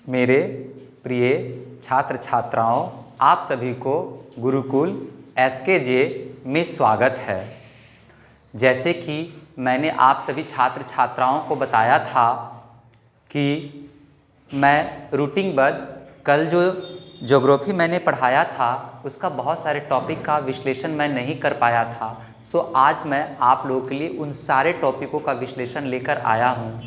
मेरे प्रिय छात्र छात्राओं, आप सभी को गुरुकुल SKJ में स्वागत है। जैसे कि मैंने आप सभी छात्र छात्राओं को बताया था कि मैं रूटीनबद्ध कल जो ज्योग्राफी मैंने पढ़ाया था उसका बहुत सारे टॉपिक का विश्लेषण मैं नहीं कर पाया था। सो आज मैं आप लोगों के लिए उन सारे टॉपिकों का विश्लेषण लेकर आया हूँ।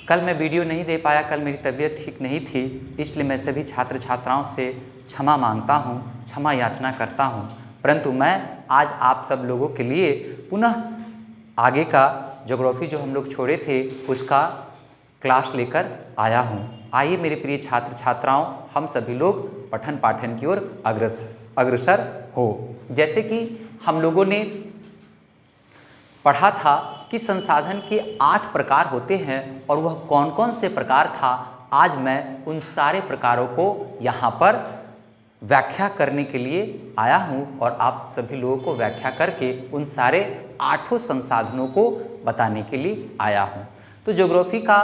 कल मैं वीडियो नहीं दे पाया, कल मेरी तबीयत ठीक नहीं थी, इसलिए मैं सभी छात्र छात्राओं से क्षमा मांगता हूँ, क्षमा याचना करता हूँ। परंतु मैं आज आप सब लोगों के लिए पुनः आगे का ज्योग्राफी जो हम लोग छोड़े थे उसका क्लास लेकर आया हूँ। आइए मेरे प्रिय छात्र छात्राओं, हम सभी लोग पठन पाठन की ओर अग्रसर हो। जैसे कि हम लोगों ने पढ़ा था कि संसाधन के 8 प्रकार होते हैं और वह कौन कौन से प्रकार था, आज मैं उन सारे प्रकारों को यहाँ पर व्याख्या करने के लिए आया हूँ और आप सभी लोगों को व्याख्या करके उन सारे 8 संसाधनों को बताने के लिए आया हूँ। तो ज्योग्राफी का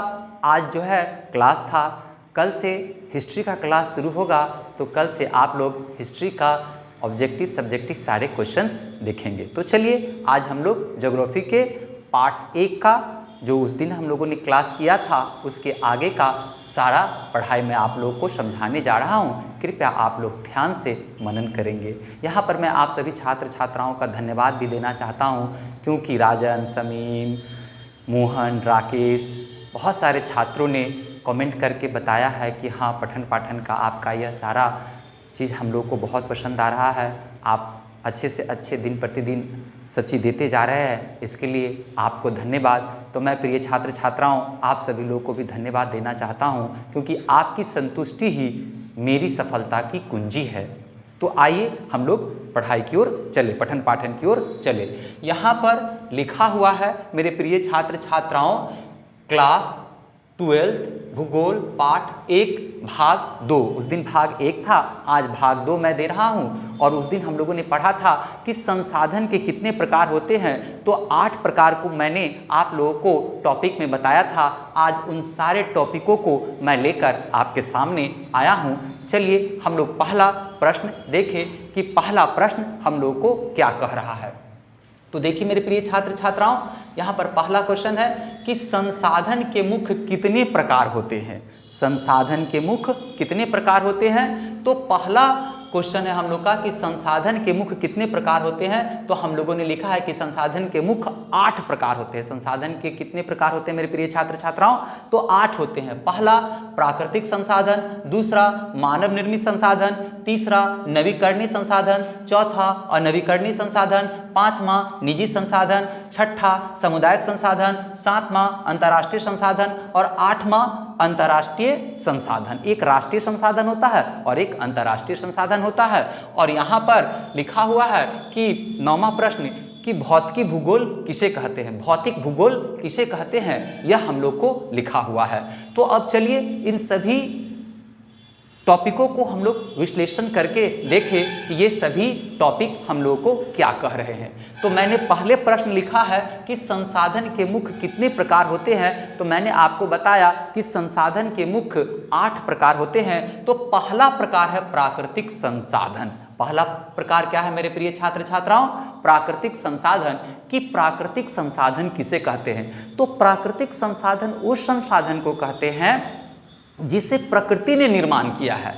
आज जो है क्लास था, कल से हिस्ट्री का क्लास शुरू होगा, तो कल से आप लोग हिस्ट्री का ऑब्जेक्टिव सब्जेक्टिव सारे क्वेश्चंस देखेंगे। तो चलिए आज हम लोग ज्योग्राफी के पार्ट 1 का जो उस दिन हम लोगों ने क्लास किया था उसके आगे का सारा पढ़ाई मैं आप लोगों को समझाने जा रहा हूँ। कृपया आप लोग ध्यान से मनन करेंगे। यहाँ पर मैं आप सभी छात्र छात्राओं का धन्यवाद भी देना चाहता हूँ, क्योंकि राजन, समीम, मोहन, राकेश, बहुत सारे छात्रों ने कमेंट करके बताया है कि हाँ, पठन पाठन का आपका यह सारा चीज़ हम लोग को बहुत पसंद आ रहा है। आप अच्छे से अच्छे दिन प्रतिदिन सब चीज़ देते जा रहे हैं, इसके लिए आपको धन्यवाद। तो मैं प्रिय छात्र छात्राओं, आप सभी लोगों को भी धन्यवाद देना चाहता हूं, क्योंकि आपकी संतुष्टि ही मेरी सफलता की कुंजी है। तो आइए हम लोग पढ़ाई की ओर चले, पठन पाठन की ओर चले। यहाँ पर लिखा हुआ है मेरे प्रिय छात्र छात्राओं, क्लास 12 भूगोल पाठ 1 भाग 2। उस दिन भाग 1 था, आज भाग 2 मैं दे रहा हूं। और उस दिन हम लोगों ने पढ़ा था कि संसाधन के कितने प्रकार होते हैं, तो 8 प्रकार को मैंने आप लोगों को टॉपिक में बताया था। आज उन सारे टॉपिकों को मैं लेकर आपके सामने आया हूं। चलिए हम लोग पहला प्रश्न देखें कि पहला प्रश्न हम लोगों को क्या कह रहा है। तो देखिए मेरे प्रिय छात्र छात्राओं, यहाँ पर पहला क्वेश्चन है कि संसाधन के मुख्य कितने प्रकार होते हैं। संसाधन के मुख्य कितने प्रकार होते हैं, तो पहला क्वेश्चन है हम लोग का कि संसाधन के मुख्य कितने प्रकार होते हैं। तो हम लोगों ने लिखा है कि संसाधन के मुख्य 8 प्रकार होते हैं। संसाधन के कितने प्रकार होते हैं मेरे प्रिय छात्र छात्राओं, तो 8 होते हैं। पहला प्राकृतिक संसाधन, दूसरा मानव निर्मित संसाधन, तीसरा नवीकरणीय संसाधन, चौथा अनवीकरणीय संसाधन, पांचवा निजी संसाधन, छठा सामुदायिक संसाधन, सातवां अंतर्राष्ट्रीय संसाधन और आठवां अंतर्राष्ट्रीय संसाधन। एक राष्ट्रीय संसाधन होता है और एक अंतर्राष्ट्रीय संसाधन होता है। और यहाँ पर लिखा हुआ है कि 9वां प्रश्न कि भौतिकी भूगोल किसे कहते हैं। भौतिक भूगोल किसे कहते हैं, यह हम लोग को लिखा हुआ है। तो अब चलिए इन सभी टॉपिकों को हम लोग विश्लेषण करके देखें कि ये सभी टॉपिक हम लोगों को क्या कह रहे हैं। तो मैंने पहले प्रश्न लिखा है कि संसाधन के मुख्य कितने प्रकार होते हैं। तो मैंने आपको बताया कि संसाधन के मुख्य 8 प्रकार होते हैं। तो पहला प्रकार है प्राकृतिक संसाधन। पहला प्रकार क्या है मेरे प्रिय छात्र छात्राओं, प्राकृतिक संसाधन। कि प्राकृतिक संसाधन किसे कहते हैं, तो प्राकृतिक संसाधन उस संसाधन को कहते हैं जिसे प्रकृति ने निर्माण किया है,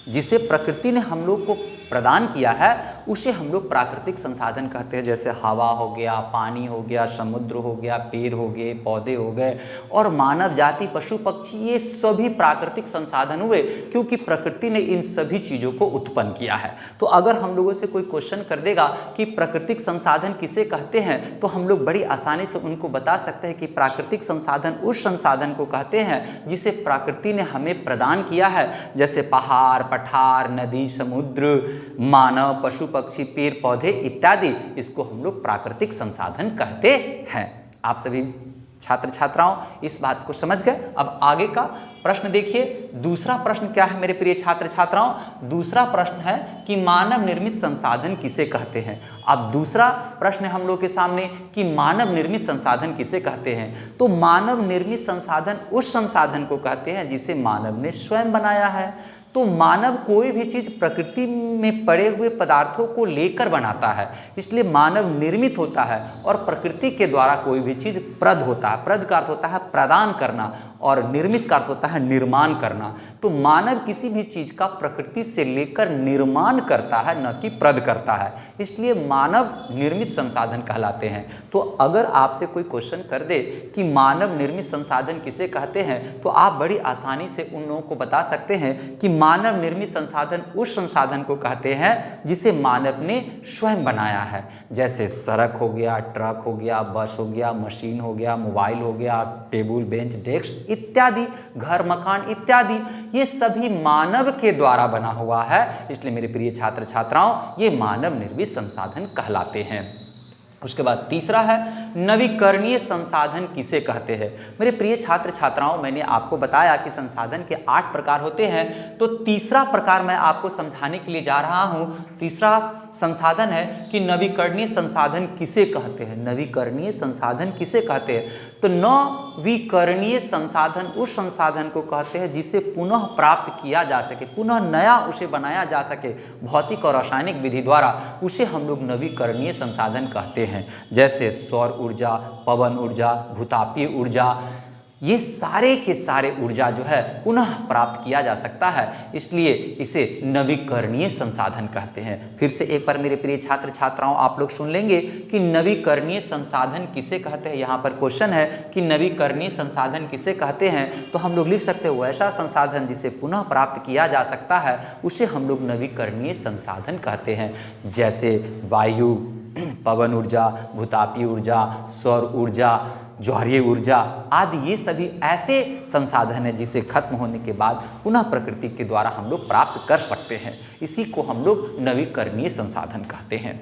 जिसे प्रकृति ने हम लोग को प्रदान किया है, उसे हम लोग प्राकृतिक संसाधन कहते हैं। जैसे हवा हो गया, पानी हो गया, समुद्र हो गया, पेड़ हो गए, पौधे हो गए और मानव जाति, पशु पक्षी, ये सभी प्राकृतिक संसाधन हुए, क्योंकि प्रकृति ने इन सभी चीज़ों को उत्पन्न किया है। तो अगर हम लोगों से कोई क्वेश्चन कर देगा कि प्राकृतिक संसाधन किसे कहते हैं, तो हम लोग बड़ी आसानी से उनको बता सकते हैं कि प्राकृतिक संसाधन उस संसाधन को कहते हैं जिसे प्रकृति ने हमें प्रदान किया है। जैसे पहाड़, पठार, नदी, समुद्र, मानव, पशु पक्षी, पेड़ पौधे इत्यादि, इसको हम लोग प्राकृतिक संसाधन कहते हैं। आप सभी छात्र छात्राओं इस बात को समझ गए। अब आगे का प्रश्न देखिए, दूसरा प्रश्न क्या है मेरे प्रिय छात्र छात्राओं? दूसरा प्रश्न है कि मानव निर्मित संसाधन किसे कहते हैं। अब दूसरा प्रश्न हम लोग के सामने कि मानव निर्मित संसाधन किसे कहते हैं। तो मानव निर्मित संसाधन उस संसाधन को कहते हैं जिसे मानव ने स्वयं बनाया है। तो मानव कोई भी चीज़ प्रकृति में पड़े हुए पदार्थों को लेकर बनाता है, इसलिए मानव निर्मित होता है। और प्रकृति के द्वारा कोई भी चीज़ प्रद होता है। प्रद का अर्थ होता है प्रदान करना और निर्मित का अर्थ होता है निर्माण करना। तो मानव किसी भी चीज़ का प्रकृति से लेकर निर्माण करता है, न कि प्रद करता है, इसलिए मानव निर्मित संसाधन कहलाते हैं। तो अगर आपसे कोई क्वेश्चन कर दे कि मानव निर्मित संसाधन किसे कहते हैं, तो आप बड़ी आसानी से उन लोगों को बता सकते हैं कि मानव निर्मित संसाधन उस संसाधन को कहते हैं जिसे मानव ने स्वयं बनाया है। जैसे सड़क हो गया, ट्रक हो गया, बस हो गया, मशीन हो गया, मोबाइल हो गया, टेबल, बेंच, डेस्क इत्यादि, घर, मकान इत्यादि, ये सभी मानव के द्वारा बना हुआ है। इसलिए मेरे प्रिय छात्र छात्राओं, ये मानव निर्मित संसाधन कहलाते हैं। उसके बाद तीसरा है नवीकरणीय संसाधन किसे कहते हैं। मेरे प्रिय छात्र छात्राओं, मैंने आपको बताया कि संसाधन के 8 प्रकार होते हैं, तो तीसरा प्रकार मैं आपको समझाने के लिए जा रहा हूं। तीसरा संसाधन है कि नवीकरणीय संसाधन किसे कहते हैं। नवीकरणीय संसाधन किसे कहते हैं? तो नवीकरणीय संसाधन उस संसाधन को कहते हैं जिसे पुनः प्राप्त किया जा सके, पुनः नया उसे बनाया जा सके भौतिक और रासायनिक विधि द्वारा, उसे हम लोग नवीकरणीय संसाधन कहते हैं। जैसे सौर ऊर्जा, पवन ऊर्जा, भूतापीय ऊर्जा, ये सारे के सारे ऊर्जा जो है पुनः प्राप्त किया जा सकता है, इसलिए इसे नवीकरणीय संसाधन कहते हैं। फिर से एक बार मेरे प्रिय छात्र छात्राओं आप लोग सुन लेंगे कि नवीकरणीय संसाधन किसे कहते हैं। यहाँ पर क्वेश्चन है कि नवीकरणीय संसाधन किसे कहते हैं, तो हम लोग लिख सकते हैं वैसा संसाधन जिसे पुनः प्राप्त किया जा सकता है, उसे हम लोग नवीकरणीय संसाधन कहते हैं। जैसे वायु, पवन ऊर्जा, भूतापीय ऊर्जा, सौर ऊर्जा, ज्वारीय ऊर्जा आदि, ये सभी ऐसे संसाधन हैं जिसे खत्म होने के बाद पुनः प्रकृति के द्वारा हम लोग प्राप्त कर सकते हैं। इसी को हम लोग नवीकरणीय संसाधन कहते हैं।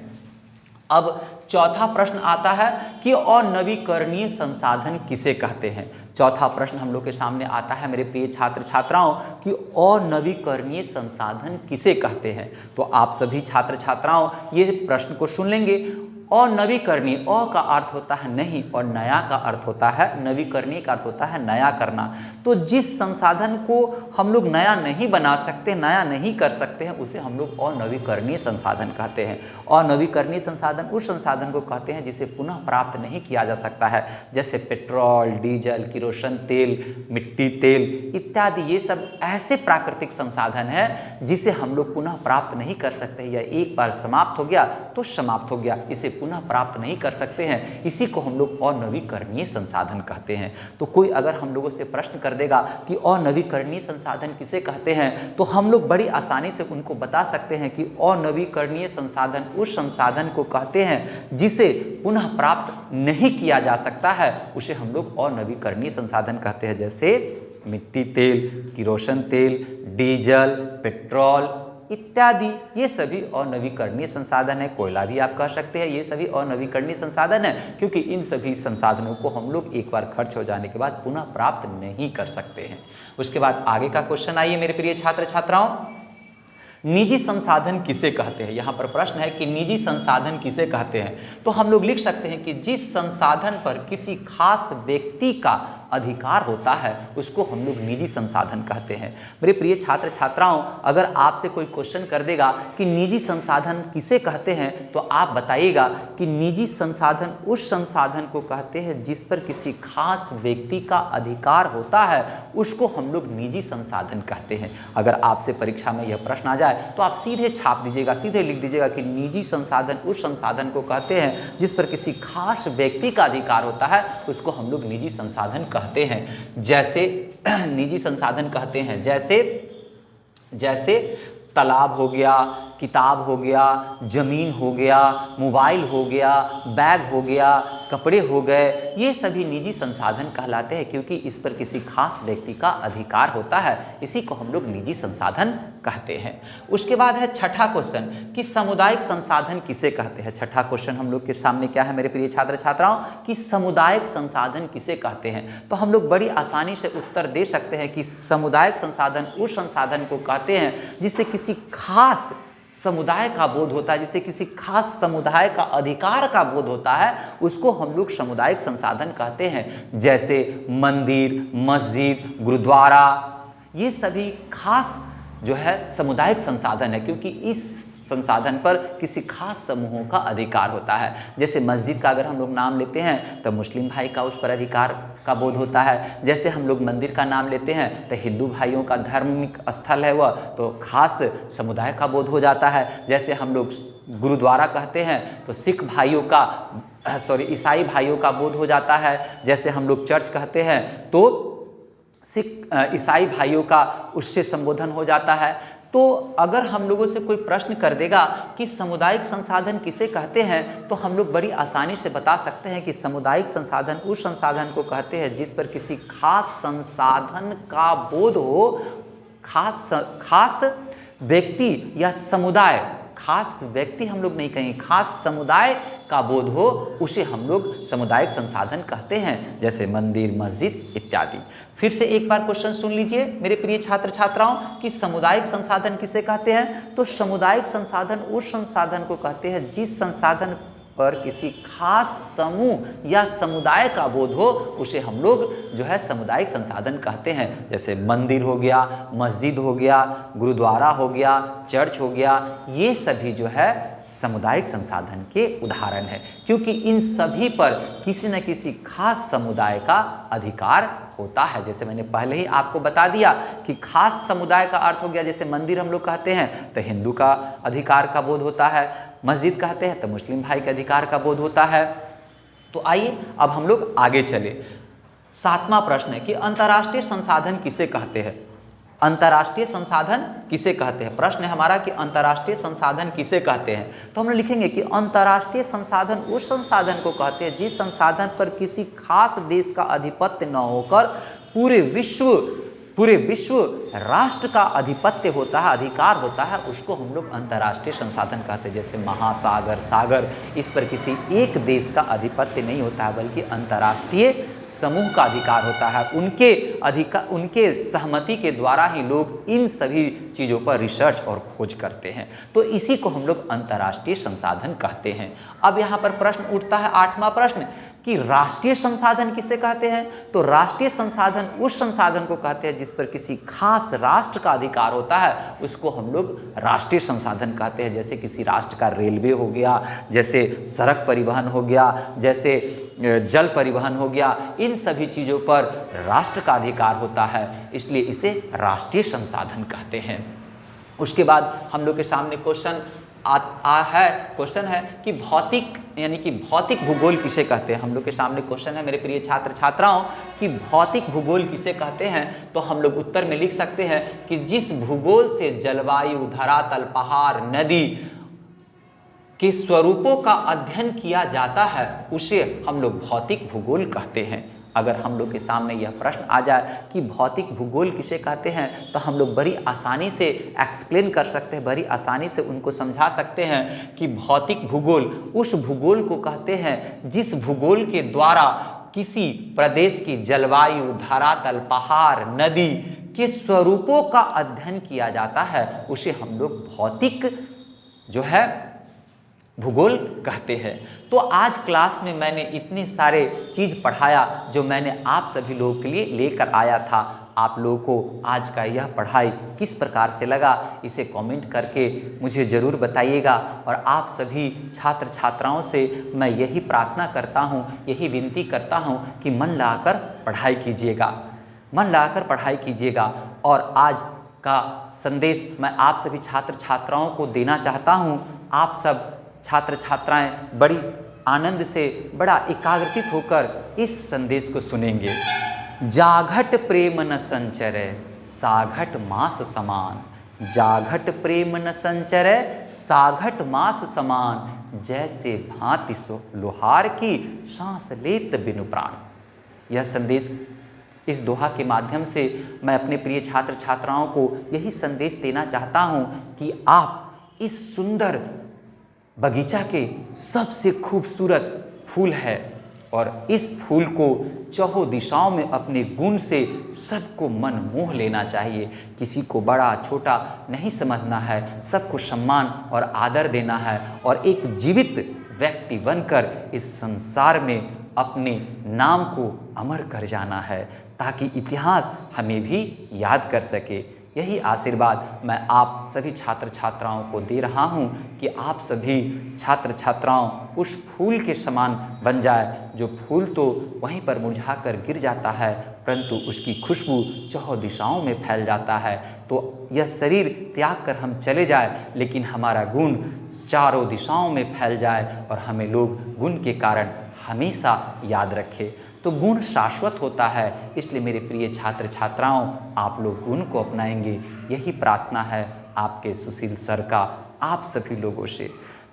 अब चौथा प्रश्न आता है कि अनवीकरणीय संसाधन किसे कहते हैं। चौथा प्रश्न हम लोग के सामने आता है मेरे प्रिय छात्र छात्राओं कि अनवीकरणीय संसाधन किसे कहते हैं। तो आप सभी छात्र छात्राओं ये प्रश्न को सुन लेंगे। अनवीकरणीय, अ का अर्थ होता है नहीं और नया का अर्थ होता है, नवीकरणीय का अर्थ होता है नया करना। तो जिस संसाधन को हम लोग नया नहीं बना सकते, नया नहीं कर सकते हैं, उसे हम लोग अनवीकरणीय संसाधन कहते हैं। अनवीकरणीय संसाधन उस संसाधन को कहते हैं जिसे पुनः प्राप्त नहीं किया जा सकता है। जैसे पेट्रोल, डीजल, किरोसिन तेल, मिट्टी तेल इत्यादि, ये सब ऐसे प्राकृतिक संसाधन हैं जिसे हम लोग पुनः प्राप्त नहीं कर सकते। या एक बार समाप्त हो गया तो समाप्त हो गया, इसे पुनः प्राप्त नहीं कर सकते हैं। इसी को हम लोग अनवीकरणीय संसाधन कहते हैं। तो कोई अगर हम लोगों से प्रश्न कर देगा कि अनवीकरणीय संसाधन किसे कहते हैं, तो हम लोग बड़ी आसानी से उनको बता सकते हैं कि अनवीकरणीय संसाधन उस संसाधन को कहते हैं जिसे पुनः प्राप्त नहीं किया जा सकता है, उसे हम लोग अनवीकरणीय संसाधन कहते हैं। जैसे मिट्टी तेल, किरोसिन तेल, डीजल, पेट्रोल इत्यादि, ये सभी अनवीकरणीय संसाधन है। कोयला भी आप कह सकते हैं, ये सभी अनवीकरणीय संसाधन है, क्योंकि इन सभी संसाधनों को हम लोग एक बार खर्च हो जाने के बाद पुनः प्राप्त नहीं कर सकते हैं। उसके बाद आगे का क्वेश्चन आइए मेरे प्रिय छात्र छात्राओं, निजी संसाधन किसे कहते हैं। यहाँ पर प्रश्न है कि निजी संसाधन किसे कहते हैं। तो हम लोग लिख सकते हैं कि जिस संसाधन पर किसी खास व्यक्ति का अधिकार होता है उसको हम लोग निजी संसाधन कहते हैं। मेरे प्रिय छात्र छात्राओं, अगर आपसे कोई क्वेश्चन कर देगा कि निजी संसाधन किसे कहते हैं, तो आप बताइएगा कि निजी संसाधन उस संसाधन को कहते हैं जिस पर किसी खास व्यक्ति का अधिकार होता है, उसको हम लोग निजी संसाधन कहते हैं। अगर आपसे परीक्षा में यह प्रश्न आ जाए तो आप सीधे छाप दीजिएगा, सीधे लिख दीजिएगा कि निजी संसाधन उस संसाधन को कहते हैं जिस पर किसी खास व्यक्ति का अधिकार होता है, उसको हम लोग निजी संसाधन कहते हैं। जैसे निजी संसाधन कहते हैं जैसे तालाब हो गया, किताब हो गया, ज़मीन हो गया, मोबाइल हो गया, बैग हो गया, कपड़े हो गए, ये सभी निजी संसाधन कहलाते हैं क्योंकि इस पर किसी खास व्यक्ति का अधिकार होता है। इसी को हम लोग निजी संसाधन कहते हैं। उसके बाद है छठा क्वेश्चन कि सामुदायिक संसाधन किसे कहते हैं। छठा क्वेश्चन हम लोग के सामने क्या है मेरे प्रिय छात्र छात्राओं कि सामुदायिक संसाधन किसे कहते हैं। तो हम लोग बड़ी आसानी से उत्तर दे सकते हैं कि सामुदायिक संसाधन उस संसाधन को कहते हैं जिससे किसी खास समुदाय का बोध होता है, जिससे किसी खास समुदाय का अधिकार का बोध होता है, उसको हम लोग सामुदायिक संसाधन कहते हैं। जैसे मंदिर, मस्जिद, गुरुद्वारा, ये सभी खास जो है सामुदायिक संसाधन है क्योंकि इस संसाधन पर किसी खास समूहों का अधिकार होता है। जैसे मस्जिद का अगर हम लोग नाम लेते हैं तो मुस्लिम भाई का उस पर अधिकार का बोध होता है। जैसे हम लोग मंदिर का नाम लेते हैं तो हिंदू भाइयों का धार्मिक स्थल है वह, तो खास समुदाय का बोध हो जाता है। जैसे हम लोग गुरुद्वारा कहते हैं तो सिख भाइयों का ईसाई भाइयों का बोध हो जाता है। जैसे हम लोग चर्च कहते हैं तो सिख ईसाई भाइयों का उससे संबोधन हो जाता है। तो अगर हम लोगों से कोई प्रश्न कर देगा कि सामुदायिक संसाधन किसे कहते हैं तो हम लोग बड़ी आसानी से बता सकते हैं कि सामुदायिक संसाधन उस संसाधन को कहते हैं जिस पर किसी खास संसाधन का बोध हो, खास व्यक्ति या समुदाय, खास व्यक्ति हम लोग नहीं कहेंगे, खास समुदाय का बोध हो, उसे हम लोग सामुदायिक संसाधन कहते हैं। जैसे मंदिर, मस्जिद इत्यादि। फिर से एक बार क्वेश्चन सुन लीजिए मेरे प्रिय छात्र छात्राओं कि सामुदायिक संसाधन किसे कहते हैं। तो सामुदायिक संसाधन उस संसाधन को कहते हैं जिस संसाधन पर किसी खास समूह या समुदाय का बोध हो, उसे हम लोग जो है सामुदायिक संसाधन कहते हैं। जैसे मंदिर हो गया, मस्जिद हो गया, गुरुद्वारा हो गया, चर्च हो गया, ये सभी जो है सामुदायिक संसाधन के उदाहरण है क्योंकि इन सभी पर किसी न किसी खास समुदाय का अधिकार होता है। जैसे मैंने पहले ही आपको बता दिया कि खास समुदाय का अर्थ हो गया, जैसे मंदिर हम लोग कहते हैं तो हिंदू का अधिकार का बोध होता है, मस्जिद कहते हैं तो मुस्लिम भाई के अधिकार का बोध होता है। तो आइए अब हम लोग आगे चले। सातवां प्रश्न है कि अंतर्राष्ट्रीय संसाधन किसे कहते हैं। अंतर्राष्ट्रीय संसाधन किसे कहते हैं। प्रश्न है हमारा कि अंतर्राष्ट्रीय संसाधन किसे कहते हैं। तो हम लोग लिखेंगे कि अंतर्राष्ट्रीय संसाधन उस संसाधन को कहते हैं जिस संसाधन पर किसी खास देश का आधिपत्य न होकर पूरे विश्व राष्ट्र का आधिपत्य होता है, अधिकार होता है, उसको हम लोग अंतर्राष्ट्रीय संसाधन कहते हैं। जैसे महासागर, सागर, इस पर किसी एक देश का आधिपत्य नहीं होता है बल्कि अंतर्राष्ट्रीय समूह का अधिकार होता है। उनके सहमति के द्वारा ही लोग इन सभी चीज़ों पर रिसर्च और खोज करते हैं। तो इसी को हम लोग अंतर्राष्ट्रीय संसाधन कहते हैं। अब यहाँ पर प्रश्न उठता है, आठवां प्रश्न, कि राष्ट्रीय संसाधन किसे कहते हैं। तो राष्ट्रीय संसाधन उस संसाधन को कहते हैं जिस पर किसी खास राष्ट्र का अधिकार होता है, उसको हम लोग राष्ट्रीय संसाधन कहते हैं। जैसे किसी राष्ट्र का रेलवे हो गया, जैसे सड़क परिवहन हो गया, जैसे जल परिवहन हो गया, इन सभी चीज़ों पर राष्ट्र का अधिकार होता है, इसलिए इसे राष्ट्रीय संसाधन कहते हैं। उसके बाद हम लोग के सामने क्वेश्चन है कि भौतिक यानी कि भौतिक भूगोल किसे कहते हैं। हम लोग के सामने क्वेश्चन है मेरे प्रिय छात्र छात्राओं कि भौतिक भूगोल किसे कहते हैं। तो हम लोग उत्तर में लिख सकते हैं कि जिस भूगोल से जलवायु, धरातल, पहाड़, नदी के स्वरूपों का अध्ययन किया जाता है उसे हम लोग भौतिक भूगोल कहते हैं। अगर हम लोग के सामने यह प्रश्न आ जाए कि भौतिक भूगोल किसे कहते हैं तो हम लोग बड़ी आसानी से एक्सप्लेन कर सकते हैं, बड़ी आसानी से उनको समझा सकते हैं कि भौतिक भूगोल उस भूगोल को कहते हैं जिस भूगोल के द्वारा किसी प्रदेश की जलवायु, धरातल, पहाड़, नदी के स्वरूपों का अध्ययन किया जाता है, उसे हम लोग भौतिक जो है भूगोल कहते हैं। तो आज क्लास में मैंने इतने सारे चीज़ पढ़ाया जो मैंने आप सभी लोगों के लिए लेकर आया था। आप लोगों को आज का यह पढ़ाई किस प्रकार से लगा इसे कमेंट करके मुझे ज़रूर बताइएगा। और आप सभी छात्र छात्राओं से मैं यही प्रार्थना करता हूँ, यही विनती करता हूँ कि मन लगाकर पढ़ाई कीजिएगा, मन लगाकर पढ़ाई कीजिएगा। और आज का संदेश मैं आप सभी छात्र छात्राओं को देना चाहता हूँ। आप सब छात्र छात्राएं बड़ी आनंद से, बड़ा एकाग्रचित होकर इस संदेश को सुनेंगे। जाघट प्रेम न संचरे, साघट मास समान, जाघट प्रेम न संचरै साघट मास समान, जैसे भांति सो लोहार की सांस लेत बिनु प्राण। यह संदेश, इस दोहा के माध्यम से मैं अपने प्रिय छात्र छात्राओं को यही संदेश देना चाहता हूँ कि आप इस सुंदर बगीचा के सबसे खूबसूरत फूल है और इस फूल को चौहों दिशाओं में अपने गुण से सबको मन मोह लेना चाहिए। किसी को बड़ा छोटा नहीं समझना है, सबको सम्मान और आदर देना है और एक जीवित व्यक्ति बनकर इस संसार में अपने नाम को अमर कर जाना है, ताकि इतिहास हमें भी याद कर सके। यही आशीर्वाद मैं आप सभी छात्र छात्राओं को दे रहा हूं कि आप सभी छात्र छात्राओं उस फूल के समान बन जाए, जो फूल तो वहीं पर मुरझाकर गिर जाता है परंतु उसकी खुशबू चौहों दिशाओं में फैल जाता है। तो यह शरीर त्याग कर हम चले जाए लेकिन हमारा गुण चारों दिशाओं में फैल जाए और हमें लोग गुण के कारण हमेशा याद रखें। तो गुण शाश्वत होता है, इसलिए मेरे प्रिय छात्र छात्राओं, आप लोग गुण को अपनाएंगे, यही प्रार्थना है आपके सुशील सर का आप सभी लोगों से।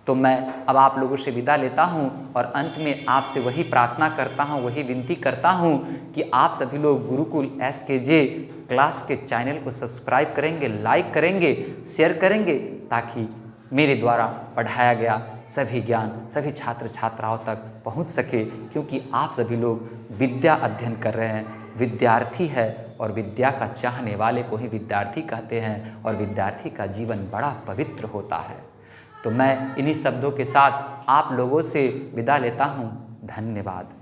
तो मैं अब आप लोगों से विदा लेता हूं और अंत में आपसे वही प्रार्थना करता हूं, वही विनती करता हूं कि आप सभी लोग गुरुकुल SKJ क्लास के चैनल को सब्सक्राइब करेंगे, लाइक करेंगे, शेयर करेंगे, ताकि मेरे द्वारा पढ़ाया गया सभी ज्ञान सभी छात्र छात्राओं तक पहुंच सके, क्योंकि आप सभी लोग विद्या अध्ययन कर रहे हैं, विद्यार्थी है और विद्या का चाहने वाले को ही विद्यार्थी कहते हैं और विद्यार्थी का जीवन बड़ा पवित्र होता है। तो मैं इन्हीं शब्दों के साथ आप लोगों से विदा लेता हूँ। धन्यवाद।